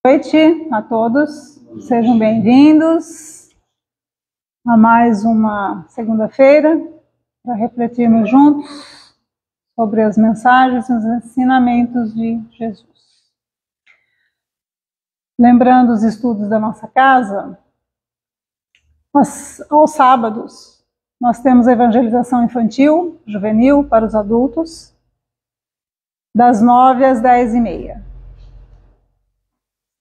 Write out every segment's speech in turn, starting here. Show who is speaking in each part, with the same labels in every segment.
Speaker 1: Boa noite a todos, sejam bem-vindos a mais uma segunda-feira para refletirmos juntos sobre as mensagens e os ensinamentos de Jesus. Lembrando os estudos da nossa casa, aos sábados nós temos a evangelização infantil, juvenil para os adultos, das 9 às 10h30.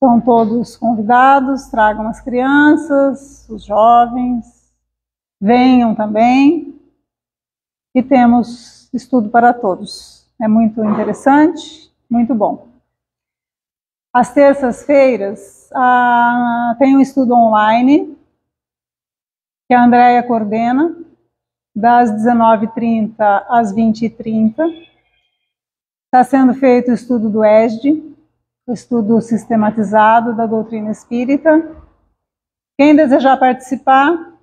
Speaker 1: Estão todos convidados, tragam as crianças, os jovens, venham também. E temos estudo para todos. É muito interessante, muito bom. Às terças-feiras tem um estudo online, que a Andréia coordena, das 19h30 às 20h30. Está sendo feito o estudo do ESD, o estudo sistematizado da doutrina espírita. Quem desejar participar,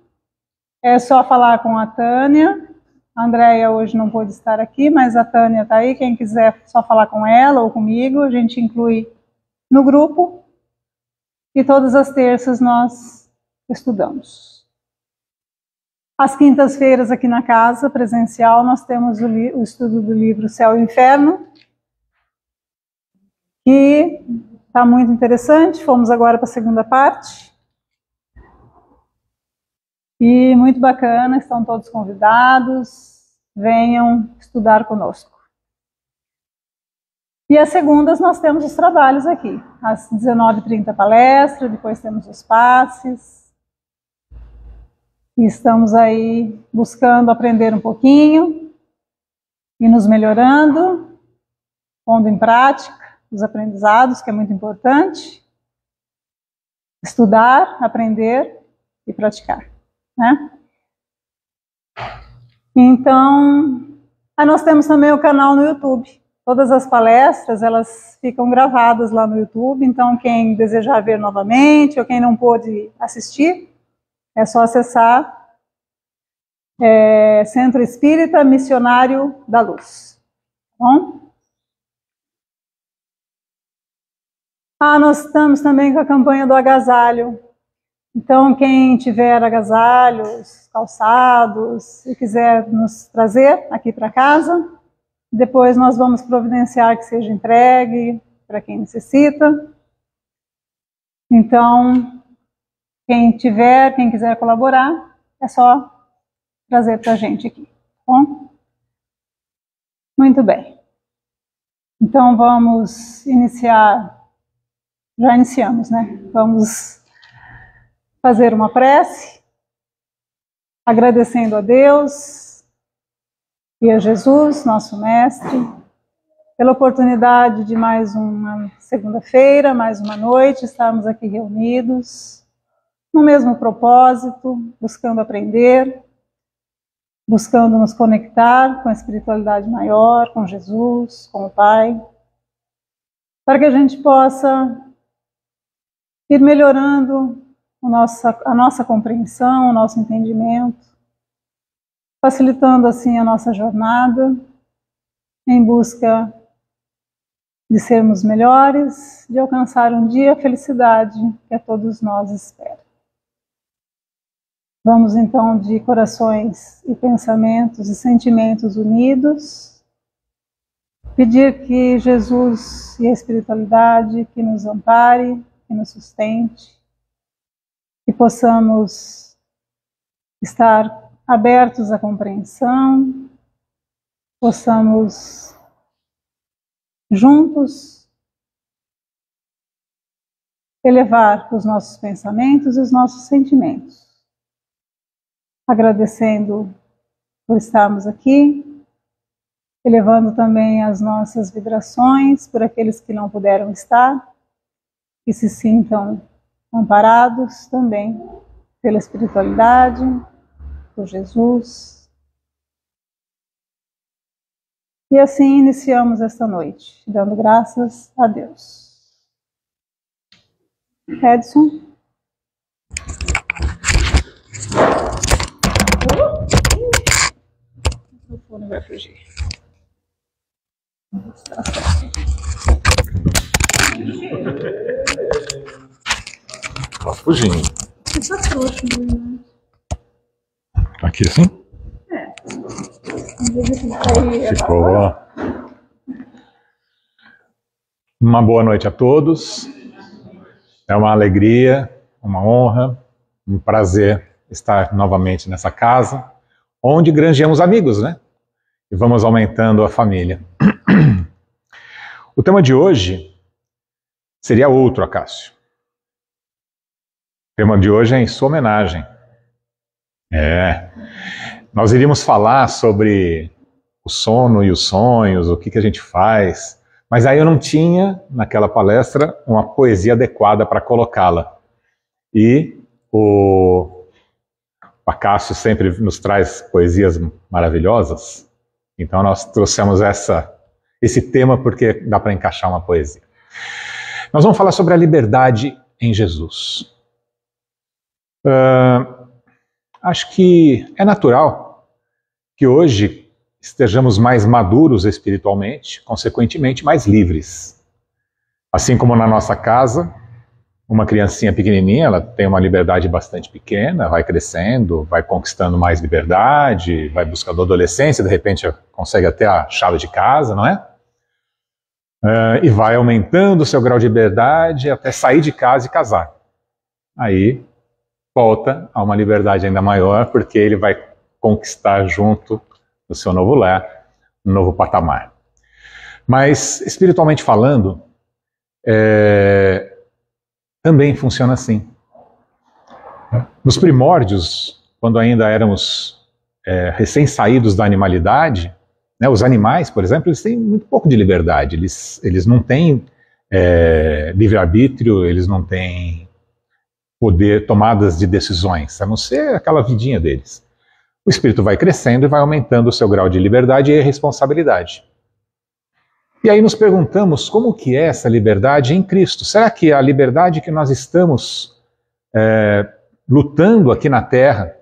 Speaker 1: é só falar com a Tânia. A Andréia hoje não pôde estar aqui, mas a Tânia está aí. Quem quiser só falar com ela ou comigo, a gente inclui no grupo. E todas as terças nós estudamos. Às quintas-feiras aqui na casa, presencial, nós temos o estudo do livro Céu e Inferno, que está muito interessante. Fomos agora para a segunda parte. E muito bacana, estão todos convidados, venham estudar conosco. E às segundas nós temos os trabalhos aqui. Às 19h30 palestra, depois temos os passes. E estamos aí buscando aprender um pouquinho e nos melhorando, pondo em prática os aprendizados, que é muito importante. Estudar, aprender e praticar, né? Então, nós temos também o canal no YouTube. Todas as palestras, elas ficam gravadas lá no YouTube, então quem desejar ver novamente, ou quem não pôde assistir, é só acessar Centro Espírita Missionário da Luz. Tá bom? Nós estamos também com a campanha do agasalho. Então, quem tiver agasalhos, calçados, e quiser nos trazer aqui para casa, depois nós vamos providenciar que seja entregue para quem necessita. Então, quem quiser colaborar, é só trazer para a gente aqui, tá bom? Muito bem. Então, vamos iniciar. Já iniciamos, né? Vamos fazer uma prece, agradecendo a Deus e a Jesus, nosso Mestre, pela oportunidade de mais uma segunda-feira, mais uma noite, estarmos aqui reunidos, no mesmo propósito, buscando aprender, buscando nos conectar com a espiritualidade maior, com Jesus, com o Pai, para que a gente possa ir melhorando a nossa compreensão, o nosso entendimento, facilitando assim a nossa jornada em busca de sermos melhores, de alcançar um dia a felicidade que a todos nós espera. Vamos então de corações e pensamentos e sentimentos unidos, pedir que Jesus e a espiritualidade que nos ampare, que nos sustente, que possamos estar abertos à compreensão, possamos juntos elevar os nossos pensamentos e os nossos sentimentos, agradecendo por estarmos aqui, elevando também as nossas vibrações por aqueles que não puderam estar, que se sintam amparados também pela espiritualidade, por Jesus. E assim iniciamos esta noite, dando graças a Deus. Edson. O microfone vai fugir.
Speaker 2: fugindo.
Speaker 1: Tá frouxo, né?
Speaker 2: Aqui assim? Ficou. Uma boa noite a todos. É uma alegria, uma honra, um prazer estar novamente nessa casa, onde granjeamos amigos, né? E vamos aumentando a família. O tema de hoje seria outro, Acácio. O tema de hoje é em sua homenagem. Nós iríamos falar sobre o sono e os sonhos, o que a gente faz, mas aí eu não tinha, naquela palestra, uma poesia adequada para colocá-la. E o Acácio sempre nos traz poesias maravilhosas, então nós trouxemos esse tema porque dá para encaixar uma poesia. Nós vamos falar sobre a liberdade em Jesus. Acho que é natural que hoje estejamos mais maduros espiritualmente, consequentemente mais livres. Assim como na nossa casa, uma criancinha pequenininha, ela tem uma liberdade bastante pequena, vai crescendo, vai conquistando mais liberdade, vai buscando adolescência, de repente consegue até a chave de casa, não é? E vai aumentando o seu grau de liberdade até sair de casa e casar. Aí volta a uma liberdade ainda maior, porque ele vai conquistar junto do seu novo lar, um novo patamar. Mas, espiritualmente falando, também funciona assim. Nos primórdios, quando ainda éramos recém-saídos da animalidade, né, os animais, por exemplo, eles têm muito pouco de liberdade, eles não têm livre-arbítrio, eles não têm poder, tomadas de decisões, a não ser aquela vidinha deles. O espírito vai crescendo e vai aumentando o seu grau de liberdade e responsabilidade. E aí nos perguntamos como que é essa liberdade em Cristo. Será que a liberdade que nós estamos lutando aqui na Terra,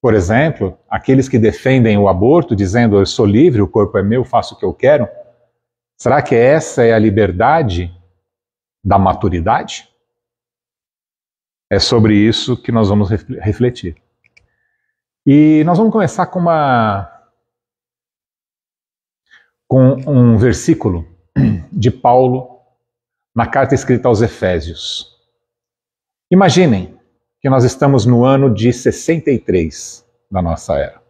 Speaker 2: por exemplo, aqueles que defendem o aborto, dizendo eu sou livre, o corpo é meu, faço o que eu quero, será que essa é a liberdade da maturidade? É sobre isso que nós vamos refletir. E nós vamos começar com um versículo de Paulo na carta escrita aos Efésios. Imaginem que nós estamos no ano de 63 da nossa era.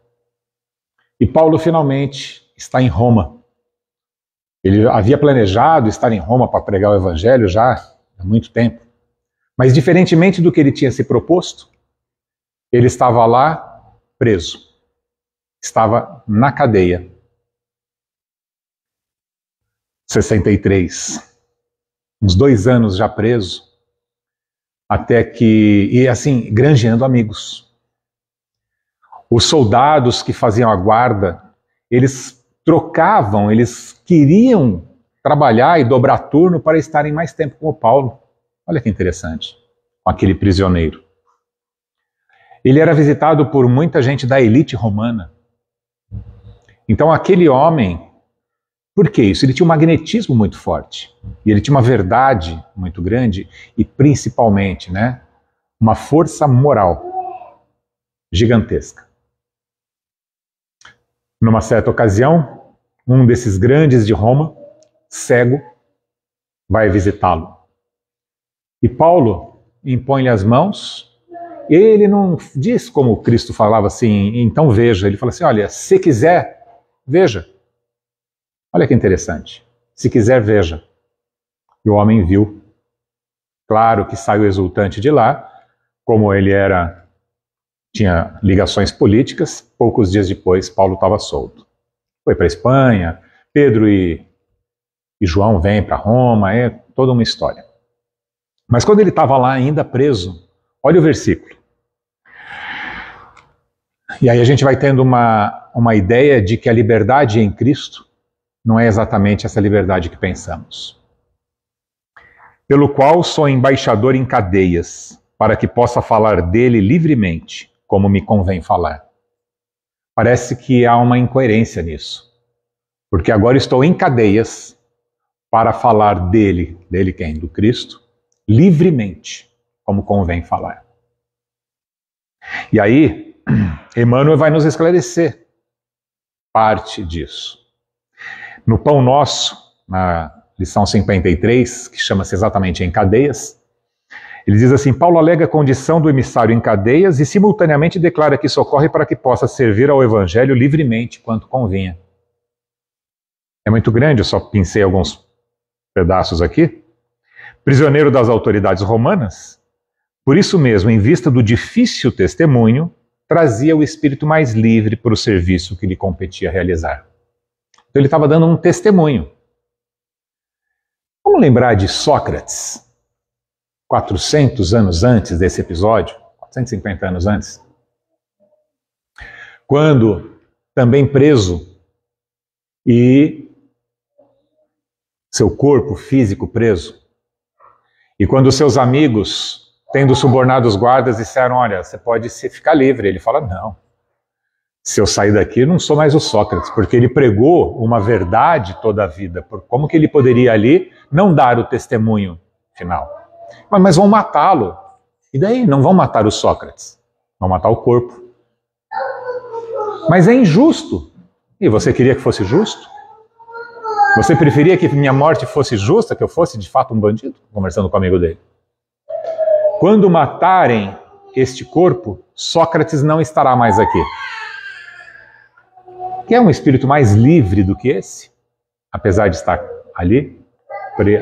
Speaker 2: E Paulo finalmente está em Roma. Ele havia planejado estar em Roma para pregar o evangelho já há muito tempo. Mas diferentemente do que ele tinha se proposto, ele estava lá preso. Estava na cadeia. 63. Uns 2 anos já preso. Até que... E assim, granjeando amigos. Os soldados que faziam a guarda, eles trocavam, eles queriam trabalhar e dobrar turno para estarem mais tempo com o Paulo. Olha que interessante, com aquele prisioneiro. Ele era visitado por muita gente da elite romana. Então aquele homem, por que isso? Ele tinha um magnetismo muito forte. E ele tinha uma verdade muito grande e principalmente, né, uma força moral gigantesca. Numa certa ocasião, um desses grandes de Roma, cego, vai visitá-lo. E Paulo impõe-lhe as mãos, e ele não diz como Cristo falava assim, então veja. Ele fala assim, olha, se quiser, veja. Olha que interessante. Se quiser, veja. E o homem viu. Claro que saiu exultante de lá, como ele tinha ligações políticas, poucos dias depois Paulo estava solto. Foi para a Espanha, Pedro e João vêm para Roma, é toda uma história. Mas quando ele estava lá ainda preso, olha o versículo. E aí a gente vai tendo uma ideia de que a liberdade em Cristo não é exatamente essa liberdade que pensamos. Pelo qual sou embaixador em cadeias, para que possa falar dele livremente, como me convém falar. Parece que há uma incoerência nisso. Porque agora estou em cadeias para falar dele quem? Do Cristo, livremente, como convém falar. E aí, Emmanuel vai nos esclarecer parte disso. No Pão Nosso, na lição 53, que chama-se exatamente Em Cadeias, ele diz assim: Paulo alega a condição do emissário em cadeias e simultaneamente declara que isso ocorre para que possa servir ao Evangelho livremente, quanto convinha. É muito grande, eu só pincei alguns pedaços aqui. Prisioneiro das autoridades romanas, por isso mesmo, em vista do difícil testemunho, trazia o espírito mais livre para o serviço que lhe competia realizar. Então ele estava dando um testemunho. Vamos lembrar de Sócrates, 400 anos antes desse episódio, 450 anos antes, quando também preso e seu corpo físico preso, e quando seus amigos, tendo subornado os guardas, disseram: olha, você pode ficar livre. Ele fala: não, se eu sair daqui, eu não sou mais o Sócrates, porque ele pregou uma verdade toda a vida. Como que ele poderia ali não dar o testemunho final? Mas vão matá-lo. E daí? Não vão matar o Sócrates, vão matar o corpo. Mas é injusto. E você queria que fosse justo? Você preferia que minha morte fosse justa, que eu fosse de fato um bandido? Conversando com o amigo dele. Quando matarem este corpo, Sócrates não estará mais aqui. Quer um espírito mais livre do que esse? Apesar de estar ali,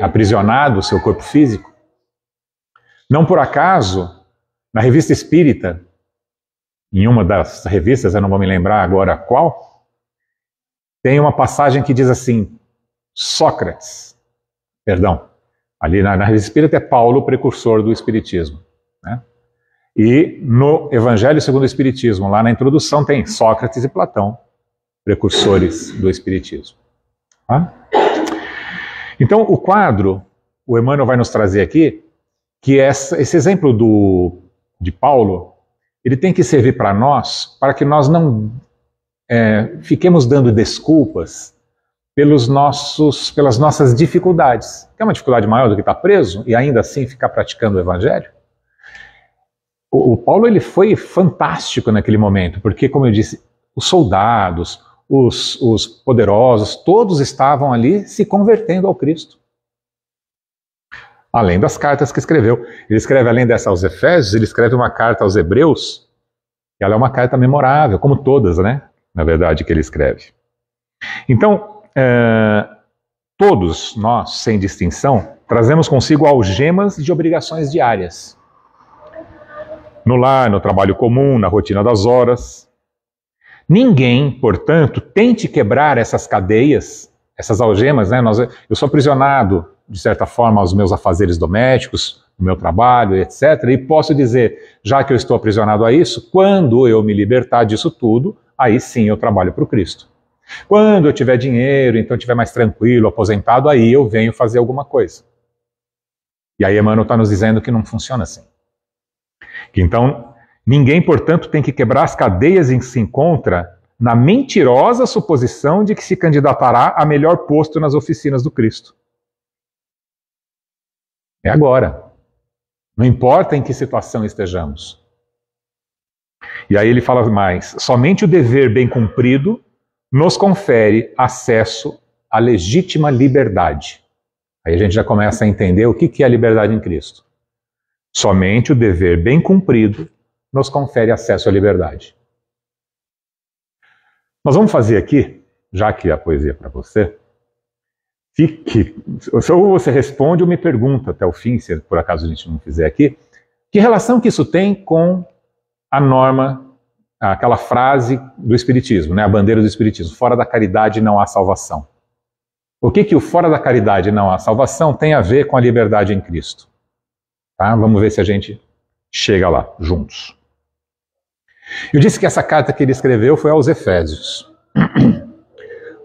Speaker 2: aprisionado, o seu corpo físico? Não por acaso, na Revista Espírita, em uma das revistas, eu não vou me lembrar agora qual, tem uma passagem que diz assim: ali na Revista Espírita é Paulo, precursor do Espiritismo, né? E no Evangelho segundo o Espiritismo, lá na introdução, tem Sócrates e Platão, precursores do Espiritismo. Tá? Então, o quadro, o Emmanuel vai nos trazer aqui, que esse exemplo de Paulo, ele tem que servir para nós, para que nós não fiquemos dando desculpas pelas nossas dificuldades. Quer uma dificuldade maior do que estar preso e ainda assim ficar praticando o Evangelho? O Paulo ele foi fantástico naquele momento, porque, como eu disse, os soldados, os poderosos, todos estavam ali se convertendo ao Cristo. Além das cartas que escreveu. Ele escreve, além dessa aos Efésios, ele escreve uma carta aos Hebreus, e ela é uma carta memorável, como todas, né? Na verdade, que ele escreve. Então, todos nós, sem distinção, trazemos consigo algemas de obrigações diárias. No lar, no trabalho comum, na rotina das horas. Ninguém, portanto, tente quebrar essas cadeias, essas algemas, né? Eu sou aprisionado, de certa forma, aos meus afazeres domésticos, no meu trabalho, etc. E posso dizer, já que eu estou aprisionado a isso, quando eu me libertar disso tudo, aí sim eu trabalho para o Cristo. Quando eu tiver dinheiro, então estiver mais tranquilo, aposentado, aí eu venho fazer alguma coisa. E aí Emmanuel está nos dizendo que não funciona assim. Que então, ninguém, portanto, tem que quebrar as cadeias em que se encontra na mentirosa suposição de que se candidatará a melhor posto nas oficinas do Cristo. É agora. Não importa em que situação estejamos. E aí ele fala mais: somente o dever bem cumprido nos confere acesso à legítima liberdade. Aí a gente já começa a entender o que é a liberdade em Cristo. Somente o dever bem cumprido nos confere acesso à liberdade. Nós vamos fazer aqui, já que a poesia é para você, ou você responde ou me pergunta até o fim, se por acaso a gente não fizer aqui, que relação que isso tem com a norma, aquela frase do Espiritismo, né, a bandeira do Espiritismo: fora da caridade não há salvação. O que o fora da caridade não há salvação tem a ver com a liberdade em Cristo? Tá? Vamos ver se a gente chega lá, juntos. Eu disse que essa carta que ele escreveu foi aos Efésios.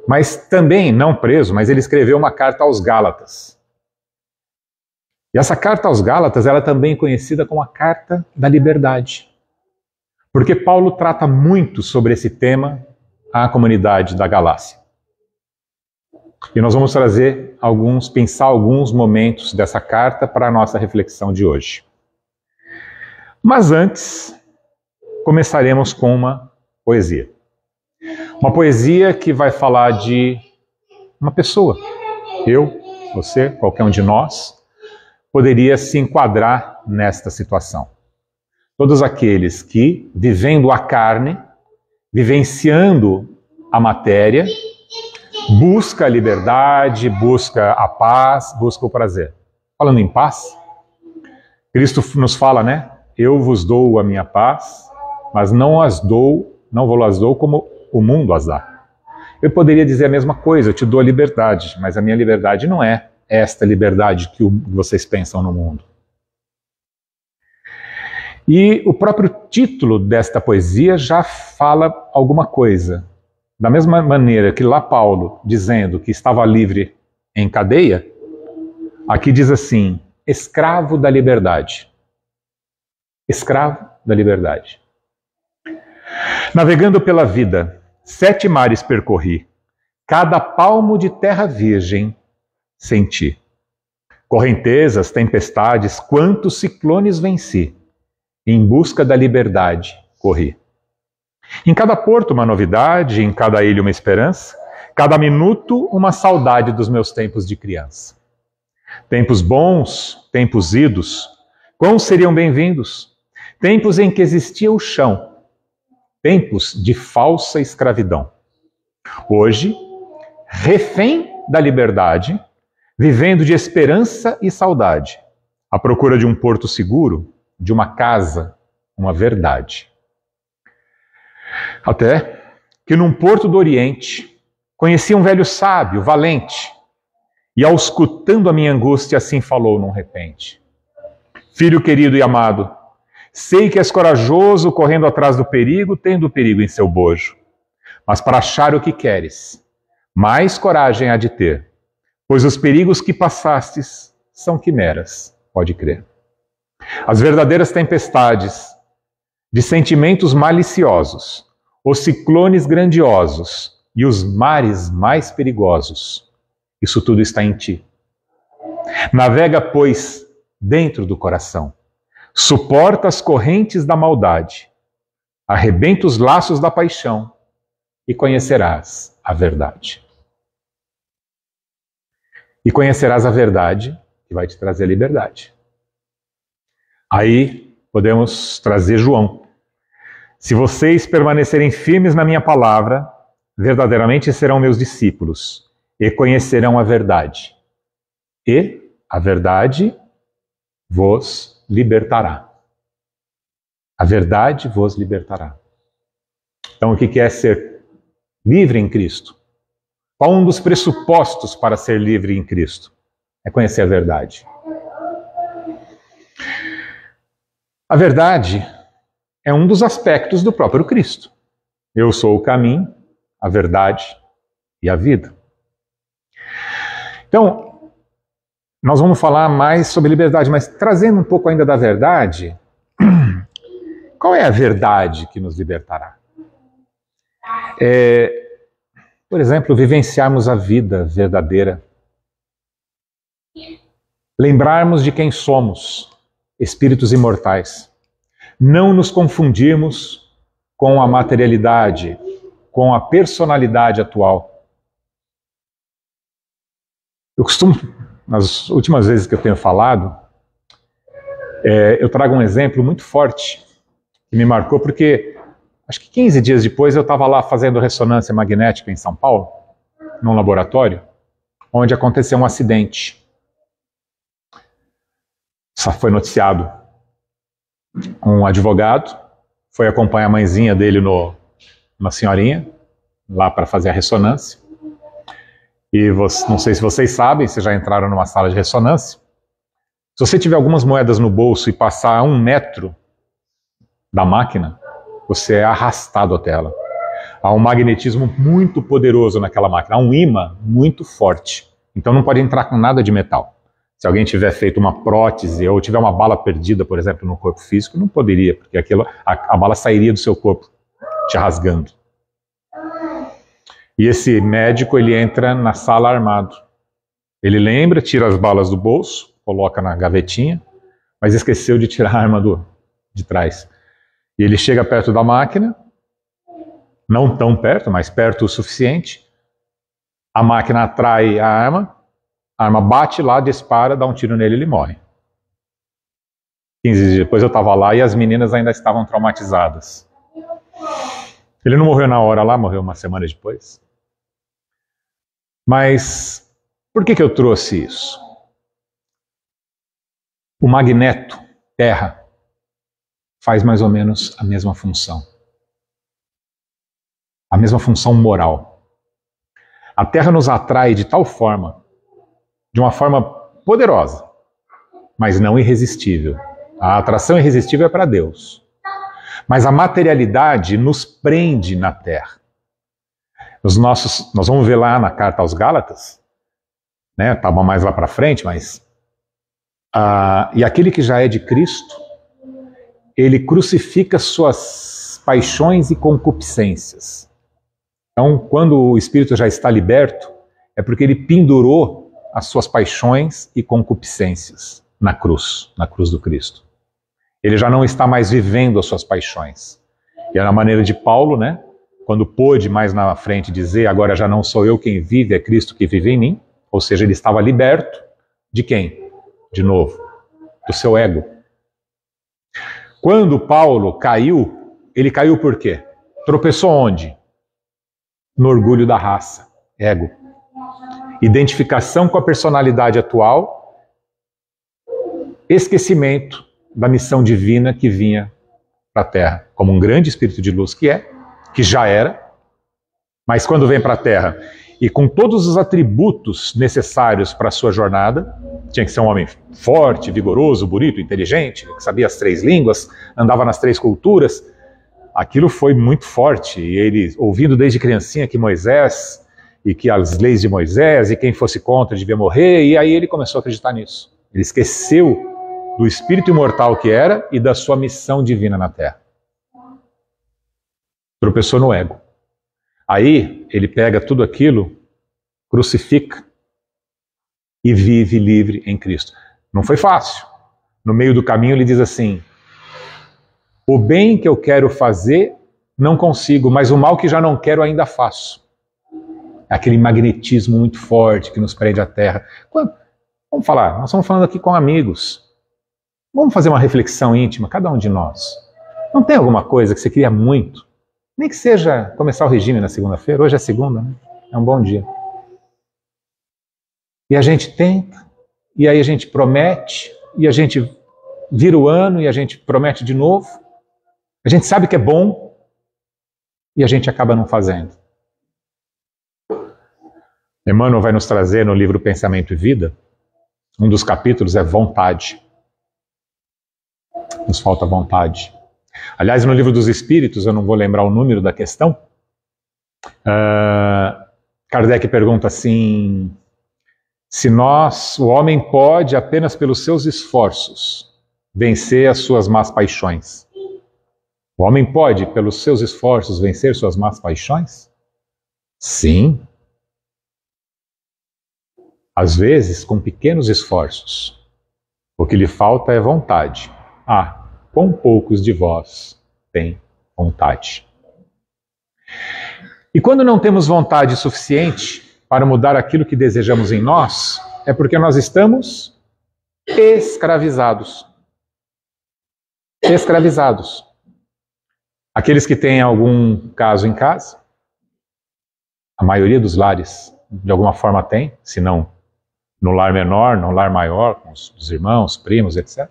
Speaker 2: Mas também, não preso, mas ele escreveu uma carta aos Gálatas. E essa carta aos Gálatas, ela é também conhecida como a Carta da Liberdade. Porque Paulo trata muito sobre esse tema à comunidade da Galácia. E nós vamos pensar alguns momentos dessa carta para a nossa reflexão de hoje. Mas antes, começaremos com uma poesia. Uma poesia que vai falar de uma pessoa. Eu, você, qualquer um de nós, poderia se enquadrar nesta situação. Todos aqueles que, vivendo a carne, vivenciando a matéria, busca a liberdade, busca a paz, busca o prazer. Falando em paz, Cristo nos fala, né? Eu vos dou a minha paz, mas não vou as dou como o mundo as dá. Eu poderia dizer a mesma coisa, eu te dou a liberdade, mas a minha liberdade não é esta liberdade que vocês pensam no mundo. E o próprio título desta poesia já fala alguma coisa. Da mesma maneira que lá Paulo, dizendo que estava livre em cadeia, aqui diz assim, escravo da liberdade. Escravo da liberdade. Navegando pela vida, 7 mares percorri, cada palmo de terra virgem senti. Correntezas, tempestades, quantos ciclones venci, em busca da liberdade corri. Em cada porto uma novidade, em cada ilha uma esperança, cada minuto uma saudade dos meus tempos de criança. Tempos bons, tempos idos, quão seriam bem-vindos? Tempos em que existia o chão, tempos de falsa escravidão. Hoje, refém da liberdade, vivendo de esperança e saudade, à procura de um porto seguro, de uma casa, uma verdade. Até que num porto do Oriente, conheci um velho sábio, valente, e auscultando a minha angústia, assim falou num repente. Filho querido e amado, sei que és corajoso, correndo atrás do perigo, tendo o perigo em seu bojo. Mas para achar o que queres, mais coragem há de ter, pois os perigos que passastes são quimeras, pode crer. As verdadeiras tempestades de sentimentos maliciosos, os ciclones grandiosos e os mares mais perigosos, isso tudo está em ti. Navega, pois, dentro do coração, suporta as correntes da maldade, arrebenta os laços da paixão e conhecerás a verdade. E conhecerás a verdade que vai te trazer a liberdade. Aí podemos trazer João. Se vocês permanecerem firmes na minha palavra, verdadeiramente serão meus discípulos e conhecerão a verdade. E a verdade vos libertará. A verdade vos libertará. Então, o que é ser livre em Cristo? Qual um dos pressupostos para ser livre em Cristo? É conhecer a verdade. A verdade é um dos aspectos do próprio Cristo. Eu sou o caminho, a verdade e a vida. Então, nós vamos falar mais sobre liberdade, mas trazendo um pouco ainda da verdade, qual é a verdade que nos libertará? Por exemplo, vivenciarmos a vida verdadeira. Lembrarmos de quem somos, espíritos imortais. Não nos confundirmos com a materialidade, com a personalidade atual. Eu costumo, nas últimas vezes que eu tenho falado, eu trago um exemplo muito forte que me marcou, porque acho que 15 dias depois eu estava lá fazendo ressonância magnética em São Paulo, num laboratório, onde aconteceu um acidente. Só foi noticiado. Um advogado foi acompanhar a mãezinha dele uma senhorinha, lá para fazer a ressonância. E não sei se vocês sabem, se já entraram numa sala de ressonância. Se você tiver algumas moedas no bolso e passar a 1 metro da máquina, você é arrastado até ela. Há um magnetismo muito poderoso naquela máquina, há um ímã muito forte. Então não pode entrar com nada de metal. Se alguém tiver feito uma prótese ou tiver uma bala perdida, por exemplo, no corpo físico, não poderia, porque a bala sairia do seu corpo, te rasgando. E esse médico, ele entra na sala armado. Ele lembra, tira as balas do bolso, coloca na gavetinha, mas esqueceu de tirar a arma de trás. E ele chega perto da máquina, não tão perto, mas perto o suficiente. A máquina atrai a arma bate lá, dispara, dá um tiro nele e ele morre. 15 dias depois eu estava lá e as meninas ainda estavam traumatizadas. Ele não morreu na hora lá, morreu uma semana depois. Mas por que eu trouxe isso? O magneto, Terra, faz mais ou menos a mesma função. A mesma função moral. A Terra nos atrai de tal forma, de uma forma poderosa, mas não irresistível. A atração irresistível é para Deus. Mas a materialidade nos prende na Terra. Nós vamos ver lá na carta aos Gálatas, né? Estava mais lá para frente, mas... e aquele que já é de Cristo, ele crucifica suas paixões e concupiscências. Então, quando o espírito já está liberto, é porque ele pendurou as suas paixões e concupiscências na cruz do Cristo. Ele já não está mais vivendo as suas paixões. E é na maneira de Paulo, né? Quando pôde mais na frente dizer, agora já não sou eu quem vive, é Cristo que vive em mim. Ou seja, ele estava liberto de quem? De novo, do seu ego. Quando Paulo caiu, ele caiu por quê? Tropeçou onde? No orgulho da raça, ego. Identificação com a personalidade atual, esquecimento da missão divina que vinha para a Terra, como um grande espírito de luz que já era, mas quando vem para a Terra e com todos os atributos necessários para a sua jornada, tinha que ser um homem forte, vigoroso, bonito, inteligente, que sabia as 3 línguas, andava nas 3 culturas. Aquilo foi muito forte, e ele, ouvindo desde criancinha que Moisés, e que as leis de Moisés, e quem fosse contra devia morrer, e aí ele começou a acreditar nisso. Ele esqueceu do espírito imortal que era e da sua missão divina na Terra. Tropeçou no ego. Aí ele pega tudo aquilo, crucifica e vive livre em Cristo. Não foi fácil. No meio do caminho ele diz assim: o bem que eu quero fazer não consigo, mas o mal que já não quero ainda faço. Aquele magnetismo muito forte que nos prende à Terra. Vamos falar, nós estamos falando aqui com amigos. Vamos fazer uma reflexão íntima, cada um de nós. Não tem alguma coisa que você queria muito? Nem que seja começar o regime na segunda-feira. Hoje é segunda, né? É um bom dia. E a gente tenta, e aí a gente promete, e a gente vira o ano, e a gente promete de novo. A gente sabe que é bom, e a gente acaba não fazendo. Emmanuel vai nos trazer no livro Pensamento e Vida, um dos capítulos é vontade. Nos falta vontade. Aliás, no livro dos Espíritos, eu não vou lembrar o número da questão, Kardec pergunta assim, se o homem pode apenas pelos seus esforços vencer as suas más paixões. O homem pode, pelos seus esforços, vencer suas más paixões? Sim. Às vezes, com pequenos esforços. O que lhe falta é vontade. Quão poucos de vós têm vontade? E quando não temos vontade suficiente para mudar aquilo que desejamos em nós, é porque nós estamos escravizados. Escravizados. Aqueles que têm algum caso em casa, a maioria dos lares de alguma forma tem, se não no lar menor, no lar maior, com os irmãos, primos, etc.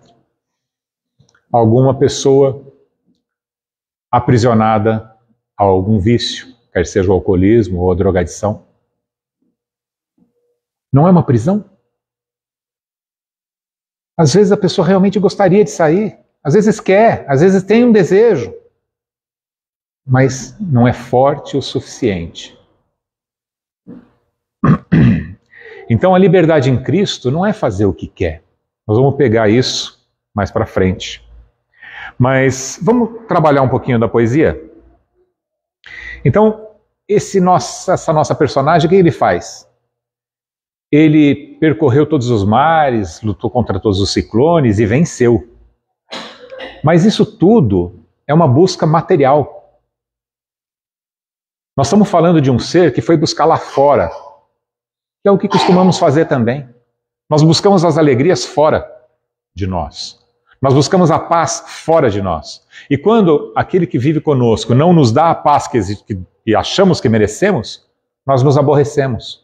Speaker 2: Alguma pessoa aprisionada a algum vício, quer seja o alcoolismo ou a drogadição. Não é uma prisão? Às vezes a pessoa realmente gostaria de sair, às vezes quer, às vezes tem um desejo, mas não é forte o suficiente. Então a liberdade em Cristo não é fazer o que quer. Nós vamos pegar isso mais para frente. Mas vamos trabalhar um pouquinho da poesia? Então, essa nossa personagem, o que ele faz? Ele percorreu todos os mares, lutou contra todos os ciclones e venceu. Mas isso tudo é uma busca material. Nós estamos falando de um ser que foi buscar lá fora, que é o que costumamos fazer também. Nós buscamos as alegrias fora de nós. Nós buscamos a paz fora de nós. E quando aquele que vive conosco não nos dá a paz que achamos que merecemos, nós nos aborrecemos.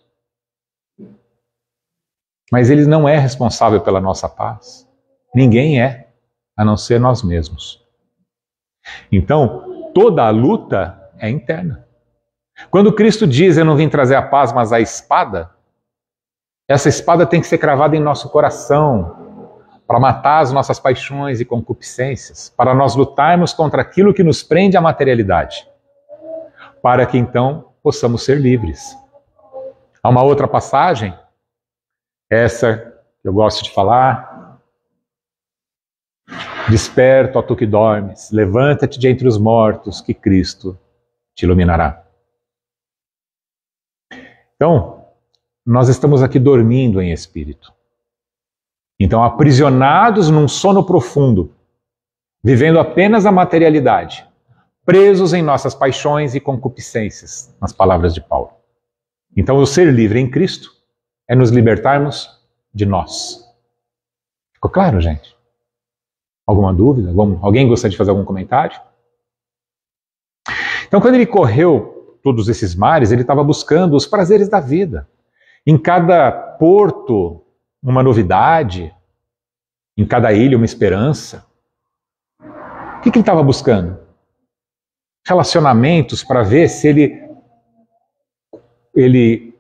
Speaker 2: Mas ele não é responsável pela nossa paz. Ninguém é, a não ser nós mesmos. Então, toda a luta é interna. Quando Cristo diz, eu não vim trazer a paz, mas a espada, essa espada tem que ser cravada em nosso coração, para matar as nossas paixões e concupiscências, para nós lutarmos contra aquilo que nos prende à materialidade, para que então possamos ser livres. Há uma outra passagem, essa que eu gosto de falar: desperta, ó tu que dormes, levanta-te de entre os mortos, que Cristo te iluminará. Então, nós estamos aqui dormindo em espírito. Então, aprisionados num sono profundo, vivendo apenas a materialidade, presos em nossas paixões e concupiscências, nas palavras de Paulo. Então, o ser livre em Cristo é nos libertarmos de nós. Ficou claro, gente? Alguma dúvida? Alguém gostaria de fazer algum comentário? Então, quando ele correu todos esses mares, ele estava buscando os prazeres da vida. Em cada porto, uma novidade, em cada ilha uma esperança. O que ele estava buscando? Relacionamentos para ver se ele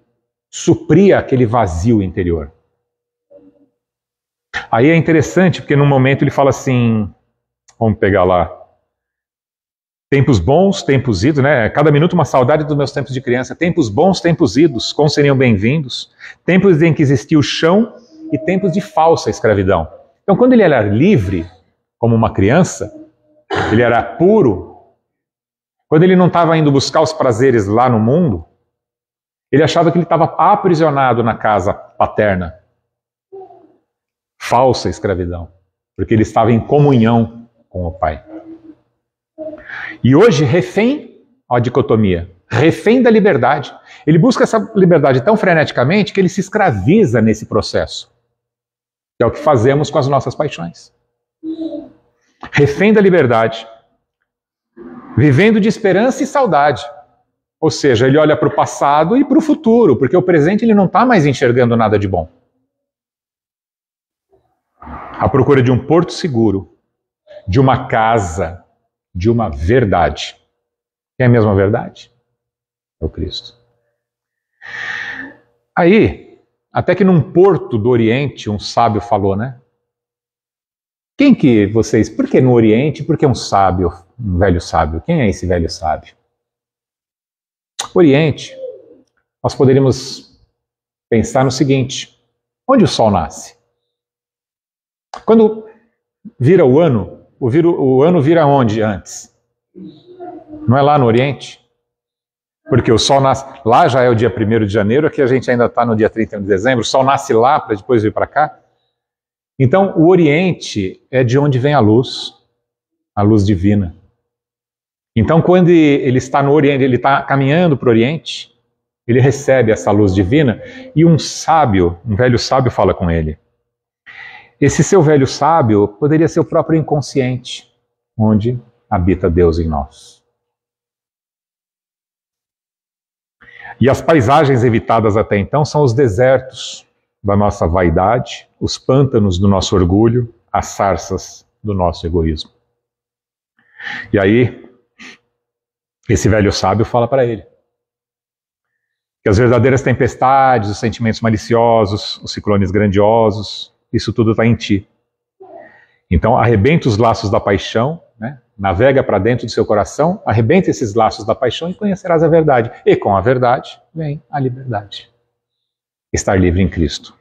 Speaker 2: supria aquele vazio interior. Aí é interessante, porque num momento ele fala assim, vamos pegar lá, tempos bons, tempos idos, né? Cada minuto uma saudade dos meus tempos de criança. Tempos bons, tempos idos, como seriam bem-vindos. Tempos em que existia o chão e tempos de falsa escravidão. Então, quando ele era livre, como uma criança, ele era puro. Quando ele não estava indo buscar os prazeres lá no mundo, ele achava que ele estava aprisionado na casa paterna. Falsa escravidão, porque ele estava em comunhão com o Pai. E hoje, refém, a dicotomia, refém da liberdade. Ele busca essa liberdade tão freneticamente que ele se escraviza nesse processo. Que é o que fazemos com as nossas paixões. Refém da liberdade, vivendo de esperança e saudade. Ou seja, ele olha para o passado e para o futuro, porque o presente ele não está mais enxergando nada de bom. À procura de um porto seguro, de uma casa, de uma verdade. Quem é a mesma verdade? É o Cristo. Aí, até que num porto do Oriente, um sábio falou, né? Por que no Oriente? Por que um sábio, um velho sábio? Quem é esse velho sábio? Oriente, nós poderíamos pensar no seguinte: onde o sol nasce? Quando vira o ano vira onde antes? Não é lá no Oriente? Porque o sol nasce, lá já é o dia 1º de janeiro, aqui a gente ainda está no dia 31 de dezembro, o sol nasce lá para depois vir para cá. Então o Oriente é de onde vem a luz divina. Então quando ele está no Oriente, ele está caminhando para o Oriente, ele recebe essa luz divina e um velho sábio fala com ele. Esse seu velho sábio poderia ser o próprio inconsciente, onde habita Deus em nós. E as paisagens evitadas até então são os desertos da nossa vaidade, os pântanos do nosso orgulho, as sarças do nosso egoísmo. E aí, esse velho sábio fala para ele que as verdadeiras tempestades, os sentimentos maliciosos, os ciclones grandiosos, isso tudo está em ti. Então, arrebenta os laços da paixão, né? Navega para dentro do seu coração, arrebenta esses laços da paixão e conhecerás a verdade. E com a verdade vem a liberdade. Estar livre em Cristo.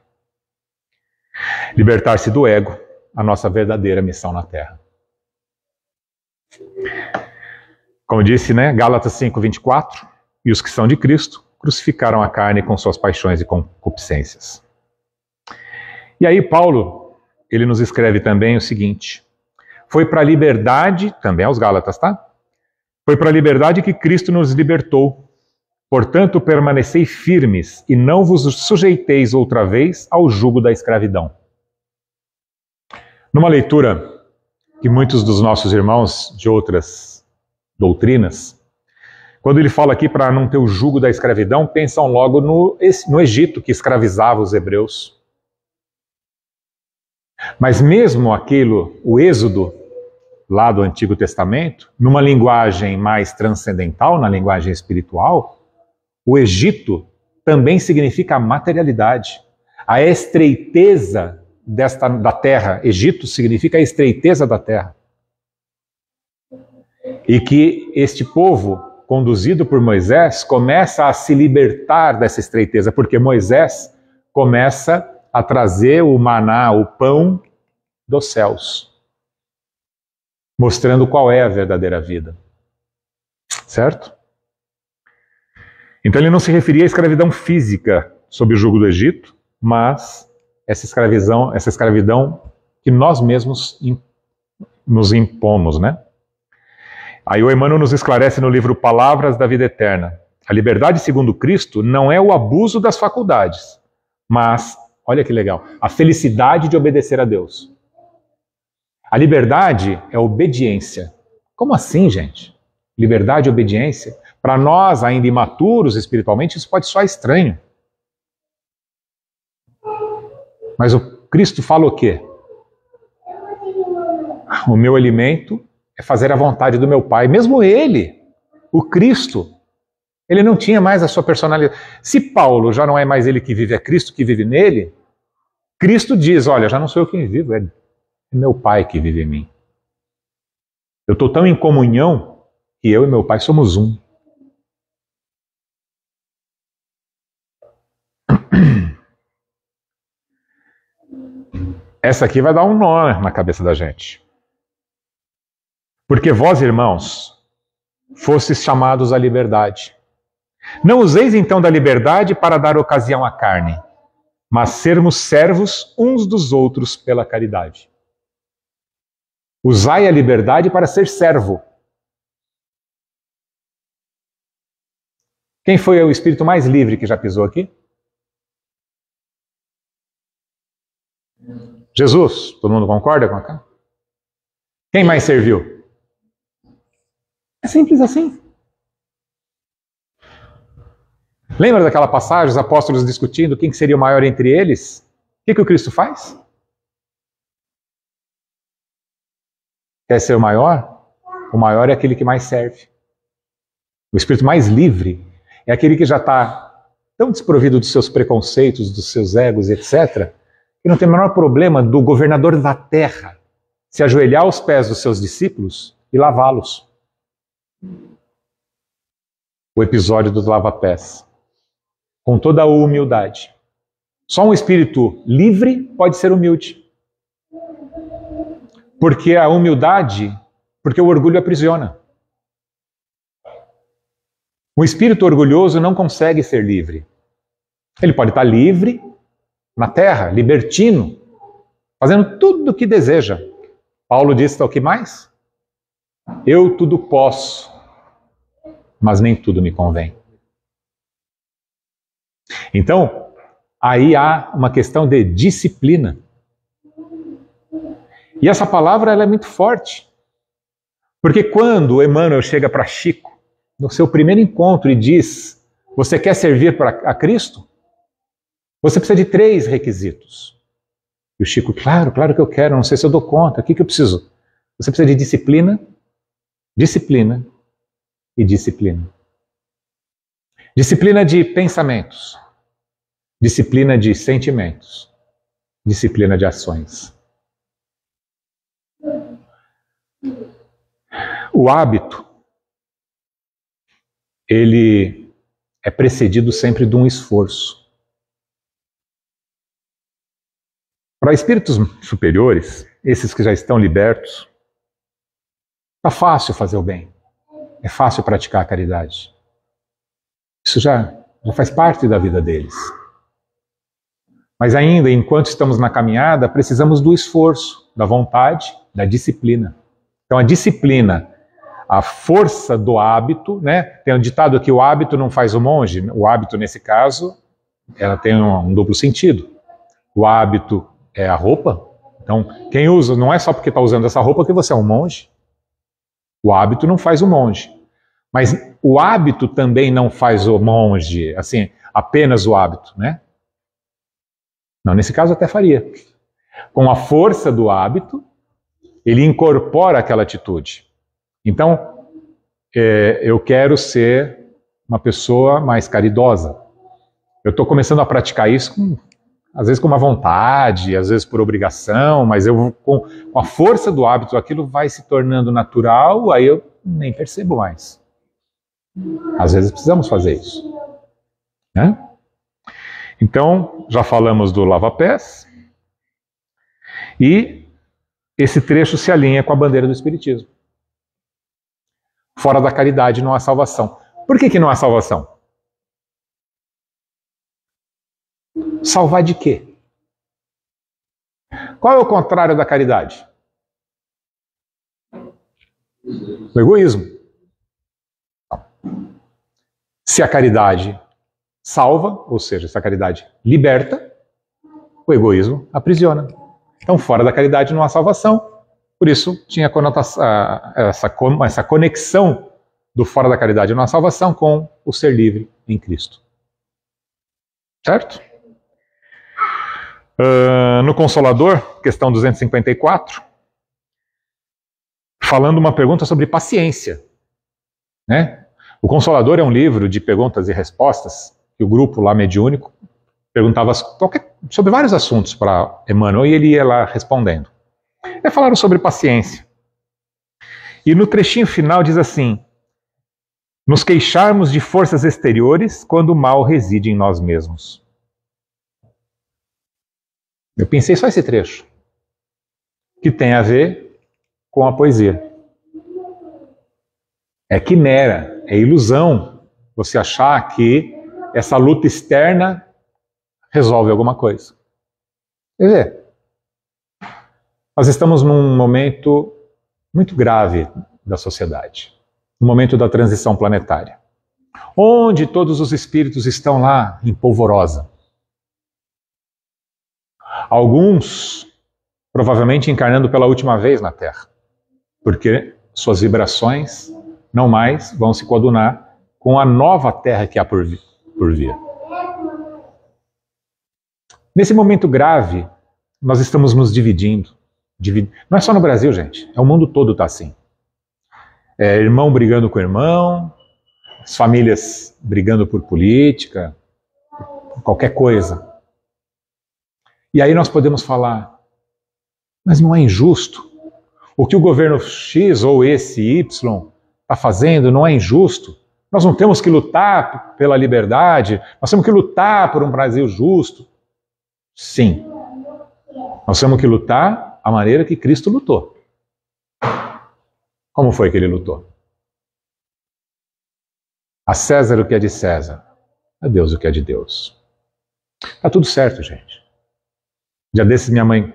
Speaker 2: Libertar-se do ego, a nossa verdadeira missão na Terra. Como disse, né, Gálatas 5:24, e os que são de Cristo crucificaram a carne com suas paixões e concupiscências. E aí Paulo, ele nos escreve também o seguinte: Foi para a liberdade, também aos Gálatas, tá? Foi para a liberdade que Cristo nos libertou. Portanto, permanecei firmes e não vos sujeiteis outra vez ao jugo da escravidão. Numa leitura que muitos dos nossos irmãos de outras doutrinas, quando ele fala aqui para não ter o jugo da escravidão, pensam logo no Egito, que escravizava os hebreus. Mas mesmo aquilo, o Êxodo, lá do Antigo Testamento, numa linguagem mais transcendental, na linguagem espiritual, o Egito também significa a materialidade. A estreiteza da terra. Egito significa a estreiteza da terra. E que este povo, conduzido por Moisés, começa a se libertar dessa estreiteza, porque Moisés começa a trazer o maná, o pão dos céus, mostrando qual é a verdadeira vida. Certo? Então ele não se referia à escravidão física sob o jugo do Egito, mas essa escravidão que nós mesmos nos impomos, né? Aí o Emmanuel nos esclarece no livro Palavras da Vida Eterna. A liberdade segundo Cristo não é o abuso das faculdades, mas, olha que legal, a felicidade de obedecer a Deus. A liberdade é obediência. Como assim, gente? Liberdade e obediência? Para nós, ainda imaturos espiritualmente, isso pode soar estranho. Mas o Cristo fala o quê? O meu alimento é fazer a vontade do meu Pai. Mesmo ele, o Cristo, ele não tinha mais a sua personalidade. Se Paulo já não é mais ele que vive, é Cristo que vive nele, Cristo diz, olha, já não sou eu quem vivo, é meu Pai que vive em mim. Eu estou tão em comunhão que eu e meu Pai somos um. Essa aqui vai dar um nó na cabeça da gente. Porque vós, irmãos, fostes chamados à liberdade. Não useis então da liberdade para dar ocasião à carne, mas sermos servos uns dos outros pela caridade. Usai a liberdade para ser servo. Quem foi o espírito mais livre que já pisou aqui? Jesus. Todo mundo concorda com a? Quem mais serviu? É simples assim. Lembra daquela passagem, os apóstolos discutindo quem seria o maior entre eles? O que o Cristo faz? Quer ser o maior? O maior é aquele que mais serve. O espírito mais livre é aquele que já está tão desprovido dos seus preconceitos, dos seus egos, etc., que não tem o menor problema do governador da terra se ajoelhar aos pés dos seus discípulos e lavá-los. O episódio dos lava-pés. Com toda a humildade. Só um espírito livre pode ser humilde. Porque a humildade, porque o orgulho aprisiona. Um espírito orgulhoso não consegue ser livre. Ele pode estar livre na terra, libertino, fazendo tudo o que deseja. Paulo diz, o que mais? Eu tudo posso, mas nem tudo me convém. Então, aí há uma questão de disciplina. E essa palavra ela é muito forte. Porque quando o Emmanuel chega para Chico, no seu primeiro encontro, e diz, você quer servir a Cristo? Você precisa de 3 requisitos. E o Chico, claro que eu quero, não sei se eu dou conta, o que eu preciso? Você precisa de disciplina, disciplina e disciplina. Disciplina de pensamentos, disciplina de sentimentos, disciplina de ações. O hábito, ele é precedido sempre de um esforço. Para espíritos superiores, esses que já estão libertos, está fácil fazer o bem, é fácil praticar a caridade. Isso já faz parte da vida deles. Mas ainda, enquanto estamos na caminhada, precisamos do esforço. da vontade, da disciplina. Então a disciplina, a força do hábito, né? Tem um ditado que o hábito não faz o monge. O hábito, nesse caso, ela tem um duplo sentido. O hábito é a roupa. Então, quem usa, não é só porque está usando essa roupa que você é um monge. O hábito não faz o monge. Mas o hábito também não faz o monge, assim, apenas o hábito, né? Não, nesse caso até faria. Com a força do hábito, ele incorpora aquela atitude. Então, eu quero ser uma pessoa mais caridosa. Eu estou começando a praticar isso, às vezes com uma vontade, às vezes por obrigação, mas com a força do hábito, aquilo vai se tornando natural, aí eu nem percebo mais. Às vezes precisamos fazer isso, né? Então, já falamos do lava-pés, e esse trecho se alinha com a bandeira do Espiritismo. Fora da caridade não há salvação. Por que não há salvação? Salvar de quê? Qual é o contrário da caridade? O egoísmo. Se a caridade salva, ou seja, se a caridade liberta, o egoísmo aprisiona. Então, fora da caridade não há salvação. Por isso, tinha essa conexão do fora da caridade não há salvação com o ser livre em Cristo. Certo? No Consolador, questão 254, falando uma pergunta sobre paciência, né? O Consolador é um livro de perguntas e respostas que o grupo lá mediúnico perguntava sobre vários assuntos para Emmanuel e ele ia lá respondendo. E falaram sobre paciência. E no trechinho final diz assim: nos queixarmos de forças exteriores quando o mal reside em nós mesmos. Eu pensei só esse trecho, que tem a ver com a poesia. É quimera, é ilusão você achar que essa luta externa resolve alguma coisa. Quer dizer, nós estamos num momento muito grave da sociedade, no momento da transição planetária, onde todos os espíritos estão lá em polvorosa. Alguns, provavelmente encarnando pela última vez na Terra, porque suas vibrações não mais vão se coadunar com a nova Terra que há por vir. Nesse momento grave, nós estamos nos dividindo. Não é só no Brasil, gente. O mundo todo está assim. Irmão brigando com irmão, as famílias brigando por política, por qualquer coisa. E aí nós podemos falar, mas não é injusto? O que o governo X ou esse Y está fazendo não é injusto? Nós não temos que lutar pela liberdade? Nós temos que lutar por um Brasil justo? Sim. Nós temos que lutar a maneira que Cristo lutou. Como foi que ele lutou? A César o que é de César, a Deus o que é de Deus. Tá tudo certo, gente. Dia desses minha mãe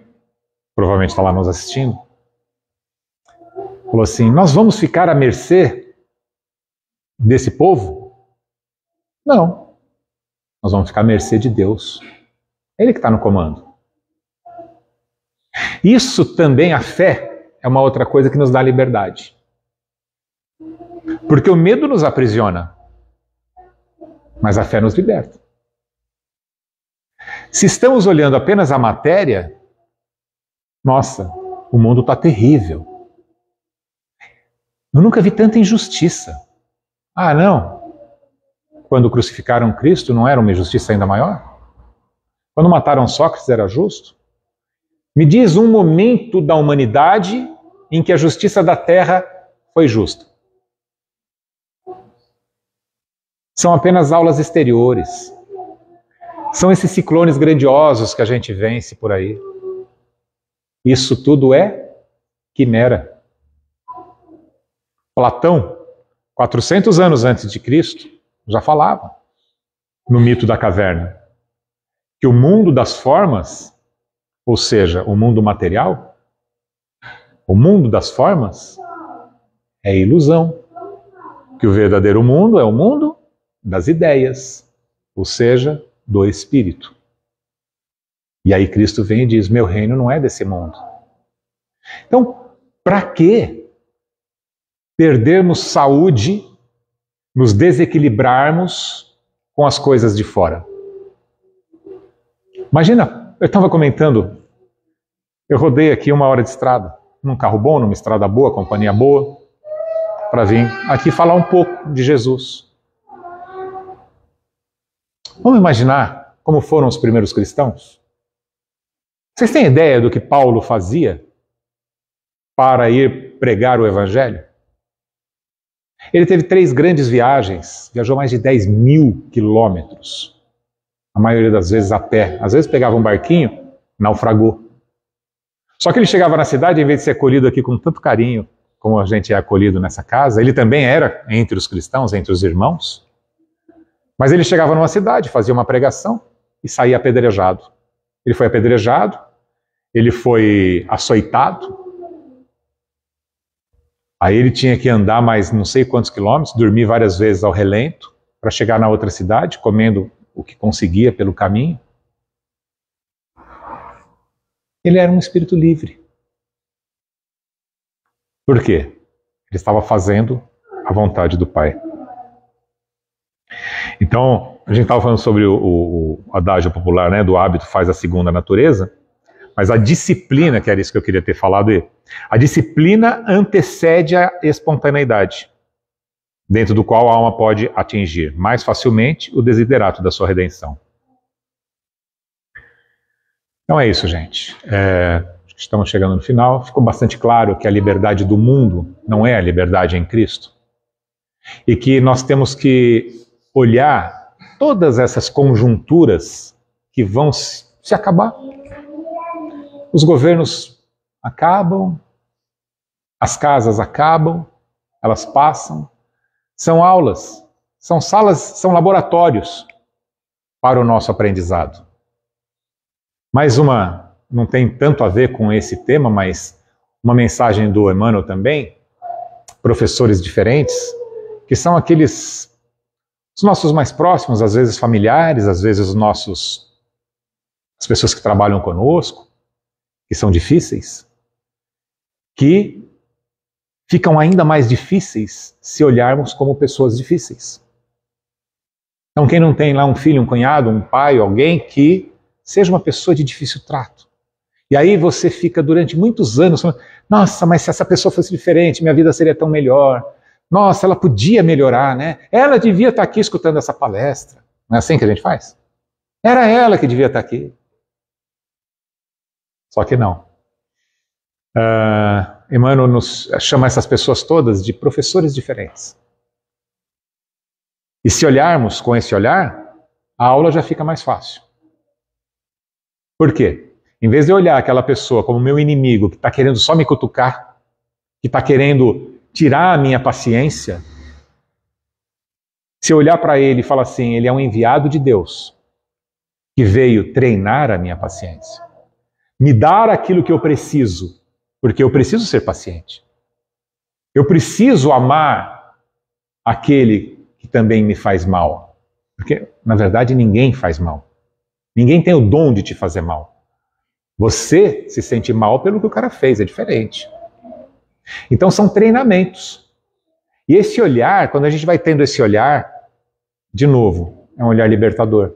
Speaker 2: provavelmente está lá nos assistindo. Falou assim, nós vamos ficar à mercê desse povo? Não. Nós vamos ficar à mercê de Deus. É Ele que está no comando. Isso também, a fé, é uma outra coisa que nos dá liberdade. Porque o medo nos aprisiona, mas a fé nos liberta. Se estamos olhando apenas a matéria, nossa, o mundo está terrível. Eu nunca vi tanta injustiça. Ah, não? Quando crucificaram Cristo, não era uma injustiça ainda maior? Quando mataram Sócrates, era justo? Me diz um momento da humanidade em que a justiça da terra foi justa. São apenas aulas exteriores. São esses ciclones grandiosos que a gente vence por aí. Isso tudo é quimera. Platão, 400 anos antes de Cristo, já falava no mito da caverna que o mundo das formas, ou seja, o mundo material, O mundo das formas é ilusão. Que o verdadeiro mundo é o mundo das ideias, ou seja, do espírito. E aí Cristo vem e diz: meu reino não é desse mundo. Então, para que perdermos saúde, nos desequilibrarmos com as coisas de fora? Imagina, eu estava comentando, eu rodei aqui 1 hora de estrada, num carro bom, numa estrada boa, companhia boa, para vir aqui falar um pouco de Jesus. Vamos imaginar como foram os primeiros cristãos? Vocês têm ideia do que Paulo fazia para ir pregar o Evangelho? Ele teve 3 grandes viagens, viajou mais de 10.000 quilômetros, a maioria das vezes a pé. Às vezes pegava um barquinho, naufragou. Só que ele chegava na cidade, em vez de ser acolhido aqui com tanto carinho, como a gente é acolhido nessa casa, ele também era entre os cristãos, entre os irmãos, mas ele chegava numa cidade, fazia uma pregação e saía apedrejado. Ele foi apedrejado, ele foi açoitado, aí ele tinha que andar mais não sei quantos quilômetros, dormir várias vezes ao relento, para chegar na outra cidade, comendo o que conseguia pelo caminho. Ele era um espírito livre. Por quê? Ele estava fazendo a vontade do Pai. Então, a gente estava falando sobre o adágio popular, né, do hábito faz a segunda natureza, mas a disciplina, que era isso que eu queria ter falado, a disciplina antecede a espontaneidade, dentro do qual a alma pode atingir mais facilmente o desiderato da sua redenção. Então é isso, gente. Estamos chegando no final. Ficou bastante claro que a liberdade do mundo não é a liberdade em Cristo. E que nós temos que olhar todas essas conjunturas que vão se acabar. Os governos acabam, as casas acabam, elas passam. São aulas, são salas, são laboratórios para o nosso aprendizado. Mais uma, não tem tanto a ver com esse tema, mas uma mensagem do Emmanuel também, professores diferentes, que são aqueles, os nossos mais próximos, às vezes familiares, às vezes as pessoas que trabalham conosco, que são difíceis, que ficam ainda mais difíceis se olharmos como pessoas difíceis. Então quem não tem lá um filho, um cunhado, um pai, alguém que seja uma pessoa de difícil trato. E aí você fica durante muitos anos falando: nossa, mas se essa pessoa fosse diferente, minha vida seria tão melhor. Nossa, ela podia melhorar, né? Ela devia estar aqui escutando essa palestra. Não é assim que a gente faz? Era ela que devia estar aqui. Só que não. Emmanuel nos chama essas pessoas todas de professores diferentes. E se olharmos com esse olhar, a aula já fica mais fácil. Por quê? Em vez de eu olhar aquela pessoa como meu inimigo, que está querendo só me cutucar, que está querendo tirar a minha paciência, se eu olhar para ele e falar assim: ele é um enviado de Deus, que veio treinar a minha paciência, me dar aquilo que eu preciso, porque eu preciso ser paciente. Eu preciso amar aquele que também me faz mal. Porque, na verdade, ninguém faz mal. Ninguém tem o dom de te fazer mal. Você se sente mal pelo que o cara fez, é diferente. Então são treinamentos. E esse olhar, quando a gente vai tendo esse olhar, de novo, é um olhar libertador.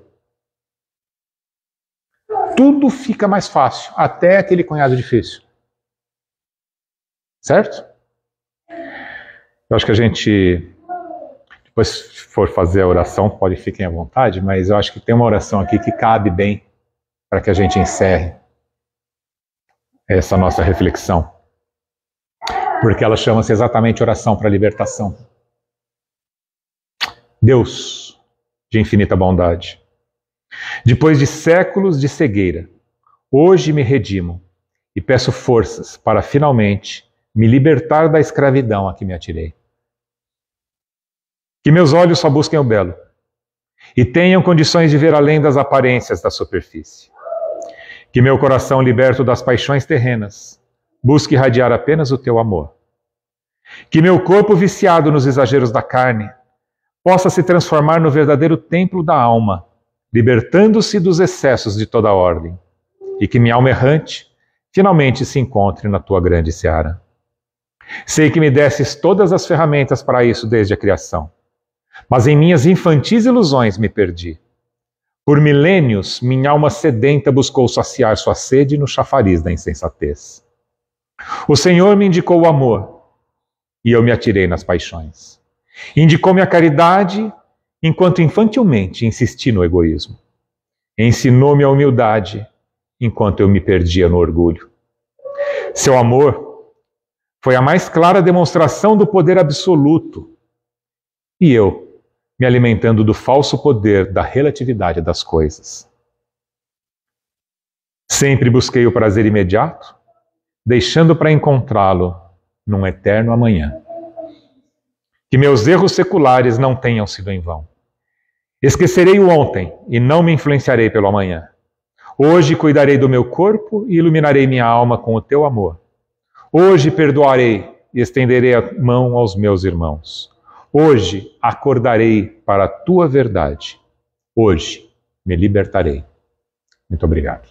Speaker 2: Tudo fica mais fácil, até aquele cunhado difícil. Certo? Eu acho que a gente, depois se for fazer a oração, fiquem à vontade, mas eu acho que tem uma oração aqui que cabe bem para que a gente encerre essa nossa reflexão. Porque ela chama-se exatamente oração para a libertação. Deus, de infinita bondade, depois de séculos de cegueira, hoje me redimo e peço forças para finalmente me libertar da escravidão a que me atirei. Que meus olhos só busquem o belo e tenham condições de ver além das aparências da superfície. Que meu coração, liberto das paixões terrenas, busque irradiar apenas o teu amor. Que meu corpo viciado nos exageros da carne possa se transformar no verdadeiro templo da alma, libertando-se dos excessos de toda ordem. E que minha alma errante finalmente se encontre na tua grande seara. Sei que me desses todas as ferramentas para isso desde a criação, mas em minhas infantis ilusões me perdi. Por milênios, minha alma sedenta buscou saciar sua sede no chafariz da insensatez. O Senhor me indicou o amor, e eu me atirei nas paixões. Indicou-me a caridade, enquanto infantilmente insisti no egoísmo. Ensinou-me a humildade, enquanto eu me perdia no orgulho. Seu amor foi a mais clara demonstração do poder absoluto, e eu, me alimentando do falso poder da relatividade das coisas. Sempre busquei o prazer imediato, deixando para encontrá-lo num eterno amanhã. Que meus erros seculares não tenham sido em vão. Esquecerei o ontem e não me influenciarei pelo amanhã. Hoje cuidarei do meu corpo e iluminarei minha alma com o teu amor. Hoje perdoarei e estenderei a mão aos meus irmãos. Hoje acordarei para a tua verdade. Hoje me libertarei. Muito obrigado.